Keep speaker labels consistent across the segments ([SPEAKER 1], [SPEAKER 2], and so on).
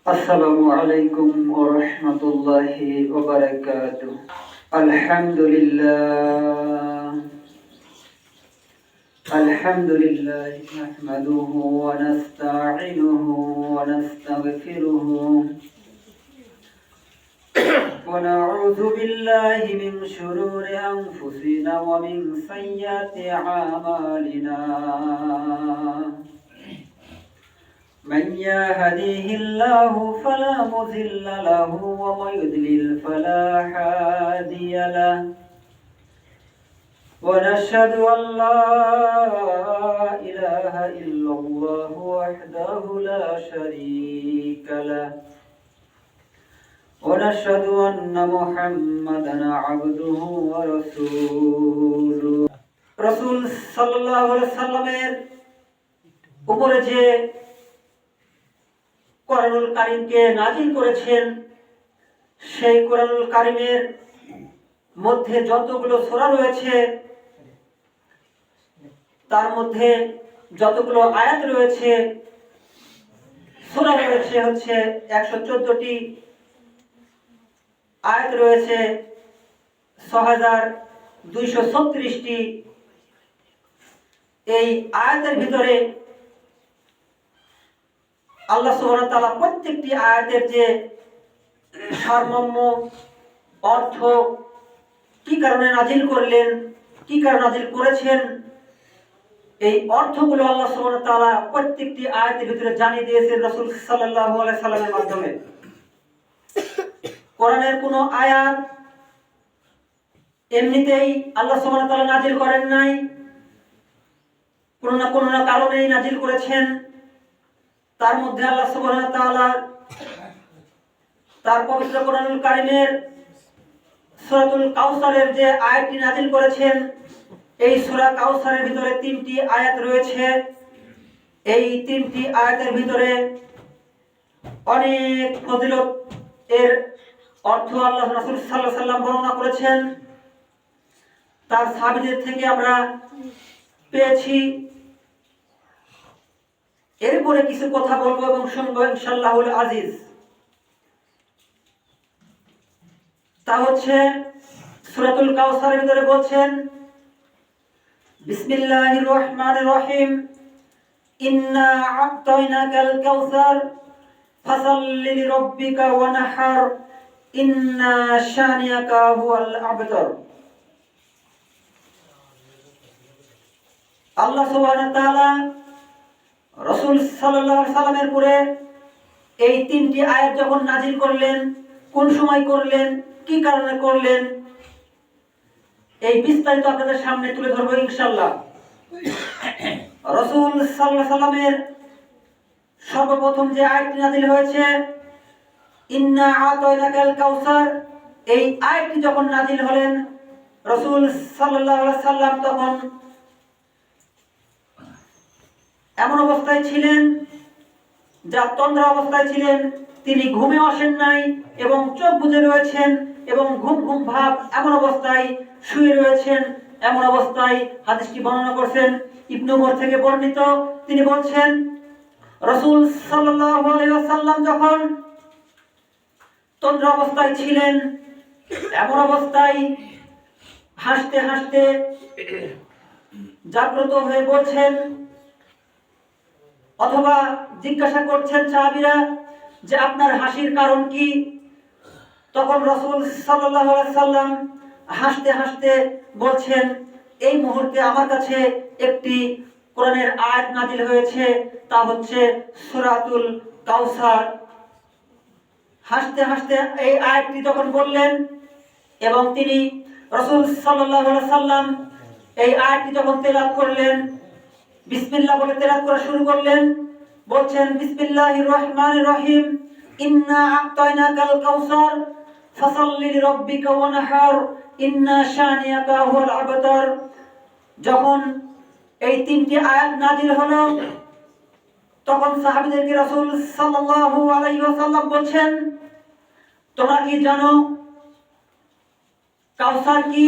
[SPEAKER 1] আসসালামু আলাইকুম ওয়া রাহমাতুল্লাহি ওয়া বারাকাতুহু। আলহামদুলিল্লাহ আলহামদুলিল্লাহ নাহমাদুহু ওয়া নাস্তাঈনুহু ওয়া নাস্তাগফিরুহু ওয়া নাউযু বিল্লাহি মিন শুরুরি আনফুসিনা ওয়া মিন সাইয়্যাতি আমালিনা। من يهديه الله فلا مضل له ومن يضلل فلا هادي له ونشهد أن لا إله إلا الله وحده لا شريك له ونشهد أن محمدا عبده ورسوله رسول صلى الله عليه وسلم উপরে যে কোরআনুল কারীমকে নাযিল করেছেন, সেই কোরআনুল কারীমের মধ্যে যতগুলো সূরা রয়েছে, তার মধ্যে যতগুলো আয়াত রয়েছে, সূরা রয়েছে হচ্ছে 114টি, আয়াত রয়েছে 6236টি। এই আয়াতের ভিতরে আল্লাহ সুবহানাহু ওয়া তাআলা প্রত্যেকটি আয়াতের যে সারমর্ম, অর্থ, কি কারণে নাযিল করলেন, কি কারণে নাযিল করেছেন, এই অর্থগুলো আল্লাহ সুবহানাহু ওয়া তাআলা প্রত্যেকটি আয়াতের ভিতরে জানিয়ে দিয়েছেন রাসূল সাল্লাল্লাহু আলাইহি সাল্লামের মাধ্যমে। কোরআনের কোনো আয়াত এমনিতেই আল্লাহ সুবহানাহু ওয়া তাআলা নাযিল করেন নাই, কোনো না কোনো কারণেই নাযিল করেছেন। তার মধ্যে আল্লাহ সুবহানাহু ওয়া তাআলা তার পবিত্র কোরআনুল কারীমের সূরাতুল কাউসারের যে আয়াতটি নাযিল করেছেন, এই সূরা কাউসারের ভিতরে 3টি আয়াত রয়েছে। এই 3টি আয়াতের ভিতরে অনেক ফজিলত এর অর্থ আল্লাহ রাসূল সাল্লাল্লাহু আলাইহি ওয়াসাল্লাম বর্ণনা করেছেন, তার সাহাবীদের থেকে আমরা পেয়েছি। এরপরে কিছু কথা বলবো এবং শুনবো ইনশাআল্লাহুল আজিজ। তা হচ্ছে সূরাতুল কাউসারের ভিতরে বলছেন, বিসমিল্লাহির রহমানির রহিম, ইন্না আ'তাইনাকাল কাউসার ফাসাল্লি লিরাব্বিকা ওয়ানহার ইন্না শানিয়াকা হুয়াল আবতার। আল্লাহ সুবহানাহু ওয়া তাআলা রাসূল সাল্লাল্লাহু আলাইহি সাল্লামের উপরে এই 3টি আয়াত যখন নাযিল করলেন, কোন সময় করলেন, কি কারণে করলেন, এই বিস্তারিত আপনাদের সামনে তুলে ধরবো ইনশাআল্লাহ। রাসূল সাল্লাল্লাহু আলাইহি সাল্লামের সর্বপ্রথম যে আয়াতটি নাযিল হয়েছে, ইন্না আ'তাইনাকাল কাউসার, এই আয়াতটি যখন নাযিল হলেন, রাসূল সাল্লাল্লাহু আলাইহি সাল্লাম তখন এমন অবস্থায় ছিলেন, যা তন্দ্রা অবস্থায় ছিলেন। তিনি ঘুমে আসেন নাই এবং চোখ বুজে রয়েছেন এবং ঘুম ঘুম ভাব এমন অবস্থায় শুয়ে রয়েছেন। এমন অবস্থায় হাদিসটি বর্ণনা করেছেন ইবনে উমর থেকে বর্ণিত। তিনি বলছেন, রাসূল সাল্লাল্লাহু আলাইহি ওয়াসাল্লাম যখন তন্দ্রা অবস্থায় ছিলেন, এমন অবস্থায় হাসতে হাসতে জাগ্রত হয়ে বলছেন, অথবা জিজ্ঞাসা করছেন সাহাবীরা যে আপনার হাসির কারণ কি। তখন রাসূল সাল্লাল্লাহু আলাইহি সাল্লাম হাসতে হাসতে বলছেন, এই মুহূর্তে আমার কাছে একটি কোরআনের আয়াত নাযিল হয়েছে, তা হচ্ছে সূরাতুল কাউসার। হাসতে হাসতে এই আয়াতটি তখন বললেন এবং তিনি রাসূল সাল্লাল্লাহু আলাইহি সাল্লাম এই আয়াতটি যখন তেলাওয়াত করলেন, বিসমিল্লাহ বলে তেলাওয়াত করা শুরু করলেন। বলছেন, বিসমিল্লাহির রহমানির রহিম, ইন্না আ'তাইনাকাল কাউসার ফাসাল্লি লিরাব্বিকা ওয়ানহার ইন্না শানিয়াকা হুয়াল আবতার। যখন এই 3টি আয়াত নাযিল হলো, তখন সাহাবীদেরকে রাসূল সাল্লাল্লাহু আলাইহি ওয়াসাল্লাম বলছেন, তোমরা কি জানো কাউসার কি?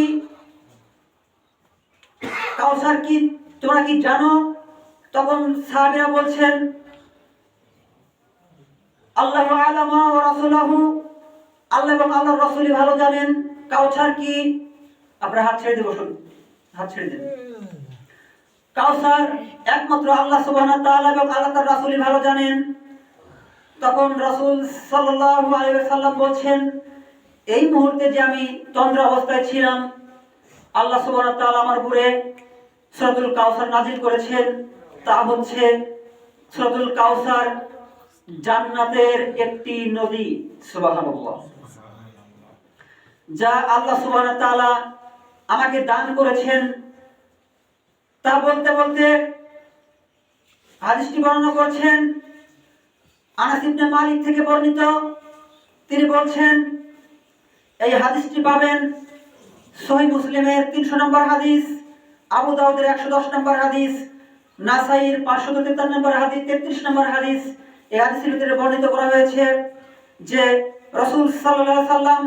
[SPEAKER 1] কাউসার কি তোমরা কি জানো? তখন সাহাবীরা বলছেন, আল্লাহু আ'লামু ওয়া রাসূলুহু, আল্লাহ এবং আল্লাহর রাসূলই ভালো জানেন। কাউসার কি? আপনারা হাত ছেড়ে দিয়ে বসুন, হাত ছেড়ে দিন। কাউসার একমাত্র আল্লাহ সুবহানাহু ওয়া তাআলা এবং আল্লাহ তার রাসূলই ভালো জানেন। তখন রাসূল সাল্লাল্লাহু আলাইহি ওয়াসাল্লাম বলছেন, এই মুহূর্তে যে আমি তন্দ্রা অবস্থায় ছিলাম, আল্লাহ সুবহানাহু ওয়া তাআলা আমার উপরে সূরাতুল কাউসার নাযিল করেছেন। তা হচ্ছে সূরাতুল কাউসার জান্নাতের একটি নদী। সুবহানাল্লাহ। যা আল্লাহ সুবহানাহু ওয়া তাআলা আমাকে দান করেছেন। তা বলতে বলতে হাদিসটি বর্ণনা করছেন আনাস ইবনে মালিক থেকে বর্ণিত। তিনি বলছেন, এই হাদিসটি পাবেন সহিহ মুসলিমের 300 নম্বর হাদিস, আবু দাউদের 110 নম্বর হাদিস, নাসাইর 553 নম্বর হাদিস, 33 নম্বর হাদিস। এই হাদিসের ভিতরে বর্ণিত করা হয়েছে যে রাসূল সাল্লাল্লাহু আলাইহি সাল্লাম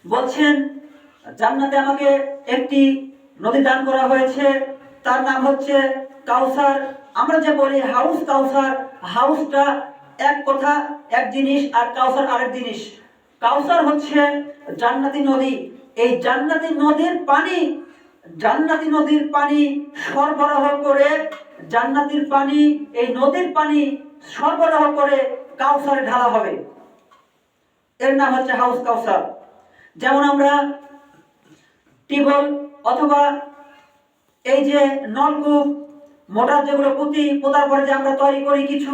[SPEAKER 1] বলছেন, জান্নাতে আমাকে একটি নদী দান করা হয়েছে, তার নাম হচ্ছে কাউসার। আমরা যে বলি হাউস কাউসার, হাউসটা এক কথা এক জিনিস আর কাউসার আরেক জিনিস। কাউসার হচ্ছে জান্নাতি নদী। এই জান্নাতি নদীর পানি সরবরাহ করে, জান্নাতের পানি, এই নদীর পানি সরবরাহ করে কাউসারে ঢালা হবে। এর নাম হচ্ছে হাউস কাউসার। যেমন আমরা টিউবওয়েল অথবা এই যে নলকূপ, মোটর যেগুলো পোতার পরে যে আমরা তৈরি করি কিছু,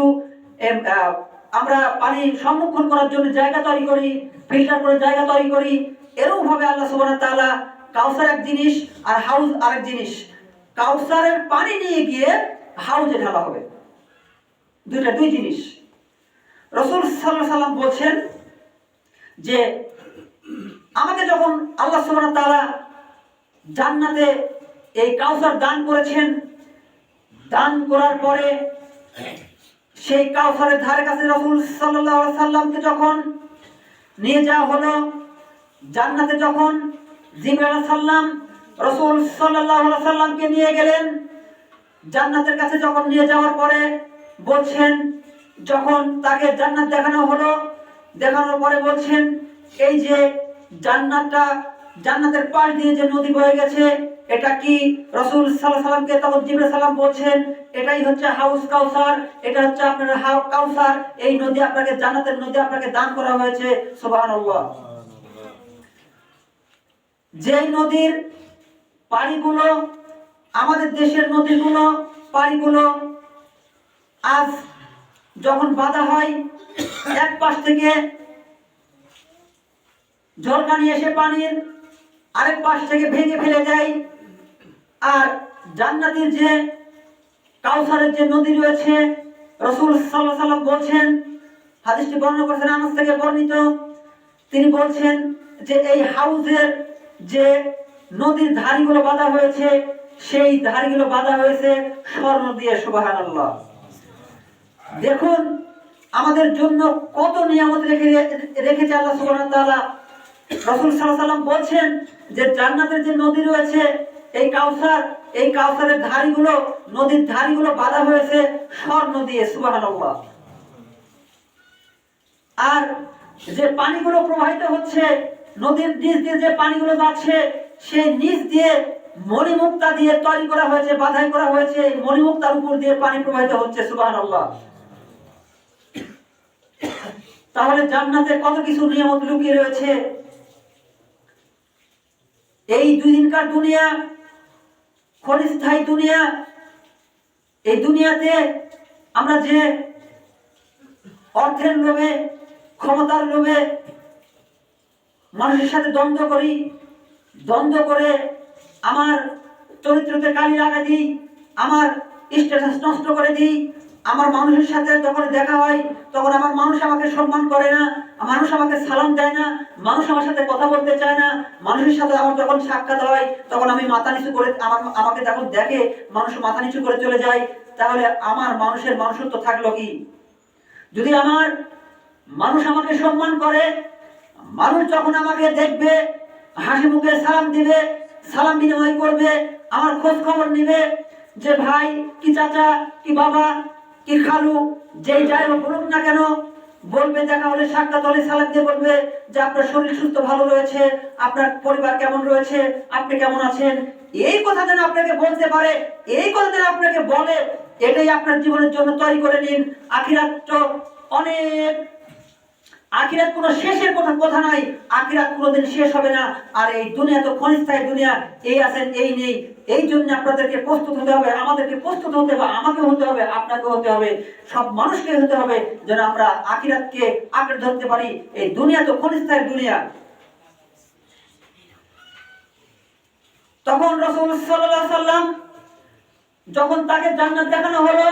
[SPEAKER 1] আমরা পানি সংরক্ষণ করার জন্য জায়গা তৈরি করি, ফিল্টার করে জায়গা তৈরি করি। এরকম ভাবে আল্লাহ সুবহানাহু ওয়া তাআলা কাউসার এক জিনিস আর হাউস আরেক জিনিস। কাউসারের পানি নিয়ে গিয়ে হাউজে ঢালা হবে, দুই জিনিস। রাসূল সাল্লাল্লাহু আলাইহি সাল্লাম বলছেন যে আমাকে যখন আল্লাহ সুবহানাহু ওয়া তাআলা জান্নাতে এই কাউসার দান করেছেন, দান করার পরে সেই কাউসারের ধারে কাছে রাসূল সাল্লাল্লাহু আলাইহি সাল্লামকে যখন নিয়ে যাওয়া হলো, জান্নাতে যখন জিবরাইল আলাইহিস সালাম রাসূল সাল্লাল্লাহু আলাইহি সাল্লামকে নিয়ে গেলেন, জান্নাতের কাছে যখন নিয়ে যাওয়ার পরে বলছেন, যখন তাকে জান্নাত দেখানো হলো, দেখানোর পরে বলছেন, এই যে জান্নাতের পাশ দিয়ে যে নদী বয়ে গেছে, এটা কি? রাসূল সাল্লাল্লাহু আলাইহি সাল্লামকে তখন জিবরাইল সালাম বলছেন, এটাই হচ্ছে হাউস কাউসার, এটা হচ্ছে আপনার কাউসার। এই নদী আপনাকে, জান্নাতের নদী আপনাকে দান করা হয়েছে। সুবহানাল্লাহ। যেই নদীর পানিগুলো, আমাদের দেশের নদীগুলো পানিগুলো আজ যখন বাঁধা হয়, এক পাশ থেকে ঝলকানি এসে পানির আরেক পাশ থেকে ভেঙে ফেলে দেয়। আর জান্নাতের যে কাউসারের যে নদী রয়েছে, রাসূল সাল্লাল্লাহু আলাইহি সাল্লাম বলছেন, হাদিসটি বর্ণনা করেছেন আনাস থেকে বর্ণিত। তিনি বলছেন যে এই হাউজের যে নদীর ধারগুলো বাঁধা হয়েছে, সেই ধারগুলো বাঁধা হয়েছে স্বর্ণ দিয়ে। সুবহানাল্লাহ। দেখুন আমাদের জন্য কত নিয়ামত রেখেছে আল্লাহ সুবহানাহু ওয়া তাআলা। রাসূল সাল্লাল্লাহু আলাইহি সাল্লাম বলছেন যে জান্নাতের যে নদী রয়েছে, এই কাউসারের ধারগুলো, নদীর ধারগুলো বাঁধা হয়েছে স্বর্ণ দিয়ে। সুবহানাল্লাহ। আর যে পানিগুলো প্রবাহিত হচ্ছে, নদীর নিচ দিয়ে যে পানিগুলো যাচ্ছে, সেই নিচ দিয়ে মণিমুক্তা দিয়ে তৈরি করা হয়েছে, বাঁধাই করা হয়েছে, মণিমুক্তার উপর দিয়ে পানি প্রবাহিত হচ্ছে। সুবহানাল্লাহ। তাহলে জান্নাতে কত কিছু নিয়ামত লুকিয়ে রয়েছে। এই দুই দিনকার দুনিয়া, ক্ষণস্থায়ী দুনিয়া, এই দুনিয়াতে আমরা যে অর্থের লোভে, ক্ষমতার লোভে মানুষের সাথে দ্বন্দ্ব করি, দ্বন্দ্ব করে আমার চরিত্রতে কালি লাগা দিই, আমার স্ট্যাটাস নষ্ট করে দিই। আমার মানুষের সাথে যখন দেখা হয়, তখন আমার মানুষ আমাকে সম্মান করে না, মানুষ আমাকে সালাম দেয় না, মানুষ আমার সাথে কথা বলতে চায় না। মানুষের সাথে আমার যখন সাক্ষাৎ হয়, তখন আমি মাথা নিচু করে, আমাকে যখন দেখে মানুষ মাথা নিচু করে চলে যায়। তাহলে আমার মানুষের মানুষত্ব থাকলো কি? যদি আমার মানুষ আমাকে সম্মান করে, মানুষ যখন আমাকে দেখবে, হাসি মুখে সালাম দিবে, সালাম বিনিময় করবে, আমার খোঁজ খবর নিবে, যে ভাই কি, চাচা কি, বাবা কি, খালু, যেই যাই হোক বলুক না কেন, বলবে, দেখা হলে সাক্ষাৎ হলে সালাম দিয়ে বলবে যে আপনার শরীর সুস্থ ভালো রয়েছে, আপনার পরিবার কেমন রয়েছে, আপনি কেমন আছেন, এই কথা যেন আপনাকে বলতে পারে, এই কথা যেন আপনাকে বলে, এটাই আপনার জীবনের জন্য তৈরি করে নিন। আখিরাত তো অনেক, আখিরাত কোনো শেষের কথা নাই, আখিরাত কোনোদিন শেষ হবে না। আর এই দুনিয়া তো ক্ষণস্থায়ী দুনিয়া, এই আছেন এই নেই। এই জন্য আপনাদেরকে প্রস্তুত হতে হবে, আমাদেরকে প্রস্তুত হতে হবে, আমাকে হতে হবে, আপনাকে হতে হবে, সব মানুষকে হতে হবে, যেন আমরা আখিরাতকে আঁকড়ে ধরতে পারি। এই দুনিয়া তো ক্ষণস্থায়ী দুনিয়া। তখন রাসূল সাল্লাল্লাহু আলাইহি সাল্লাম যখন তাকে জান্নাত দেখানো হলো,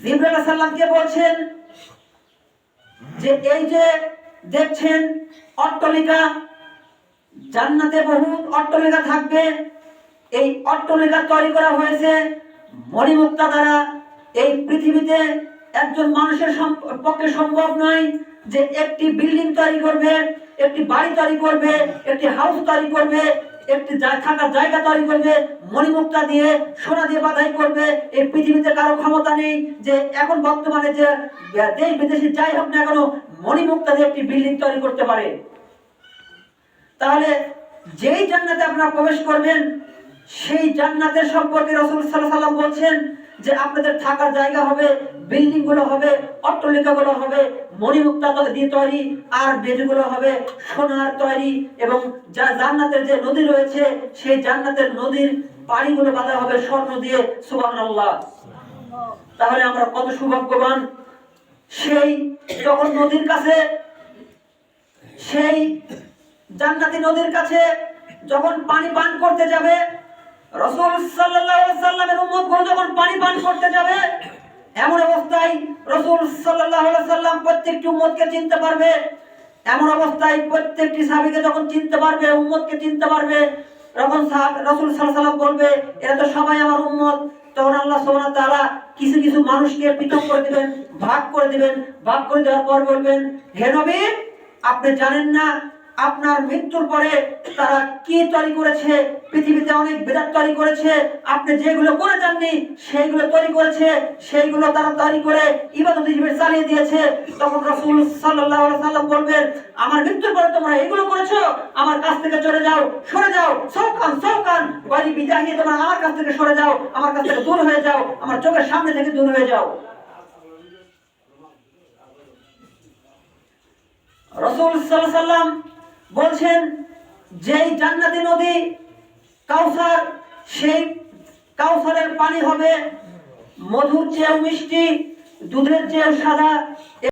[SPEAKER 1] জিবরাইল আলাইহিস সালামকে বলছেন যে এই যে দেখছেন অট্টালিকা, জান্নাতে বহু অট্টালিকা থাকবে, এই অট্টালিকা তৈরি করা হয়েছে মণিমুক্তা দ্বারা। এই পৃথিবীতে একজন মানুষের পক্ষে সম্ভব নয় যে একটি বিল্ডিং তৈরি করবে, একটি বাড়ি তৈরি করবে, একটি হাউস তৈরি করবে, একটি থাকার জায়গা তৈরি করবে মণিমুক্তা দিয়ে, সোনা দিয়ে বাধাই করবে। এই পৃথিবীতে কারো ক্ষমতা নেই যে এখন বর্তমানে যে দেশ বিদেশি যাই হোক না কেন মণিমুক্তা দিয়ে একটি বিল্ডিং তৈরি করতে পারে। তাহলে যেই জান্নাতে আপনারা প্রবেশ করবেন, সেই জান্নাতের সম্পর্কে রাসূল সাল্লাল্লাহু আলাইহি ওয়াসাল্লাম বলছেন যে আপনাদের থাকার জায়গা হবে, বিল্ডিং গুলো হবে, অট্টালিকা গুলো হবে মণিমুক্তা দিয়ে তৈরি, আর বেদিগুলো হবে সোনার তৈরি, এবং যা জান্নাতের যে নদী রয়েছে সেই জান্নাতের নদীর পানিগুলো বাঁধা হবে স্বর্ণ দিয়ে। সুবহানাল্লাহ। তাহলে আমরা কত সৌভাগ্যবান। সেই যখন নদীর কাছে, সেই জান্নাতি নদীর কাছে যখন পানি পান করতে যাবে, রাসূল সাল্লাল্লাহু আলাইহি সাল্লামের উম্মতগণ যখন পানি পান করতে যাবে, এমন অবস্থায় রাসূল সাল্লাল্লাহু আলাইহি সাল্লাম প্রত্যেকটি উম্মতকে চিনতে পারবে। এমন অবস্থায় প্রত্যেকটি সাহাবীকে যখন চিনতে পারবে, উম্মতকে চিনতে পারবে, তখন রাসূল সাল্লাল্লাহু আলাইহি সাল্লাম বলবে এরা তো সবাই আমার উম্মত। তখন আল্লাহ সুবহানাহু ওয়া তাআলা কিছু কিছু মানুষকে পৃথক করে দিবেন, ভাগ করে দিবেন। ভাগ করে দেওয়ার পর বলবেন, হে নবী, আপনি জানেন না আপনার মৃত্যুর পরে তারা কি তৈরি করেছে, পৃথিবীতে অনেক বিদআত তৈরি করেছে, আপনি যেগুলো করে যাননি সেইগুলো তৈরি করেছে, সেইগুলো তারা তৈরি করে ইবাদত হিসেবে চালিয়ে দিয়েছে। তখন রাসূল সাল্লাল্লাহু আলাইহি সাল্লাম বলবেন, আমার মৃত্যুর পরে তোমরা এগুলো করেছো, আমার কাছ থেকে চলে যাও, সরে যাও, সৌকান সৌকান ওয়ালি বিদাহি, তোমরা আমার কাছ থেকে সরে যাও, আমার কাছ থেকে দূর হয়ে যাও, আমার চোখের সামনে থেকে দূর হয়ে যাও। রাসূল সাল্লাল্লাহু আলাইহি সাল্লাম বলছেন যেই জান্নাতি নদী কাউসার, সেই কাউসারের পানি হবে মধুর চেয়েও মিষ্টি, দুধের চেয়েও সাদা।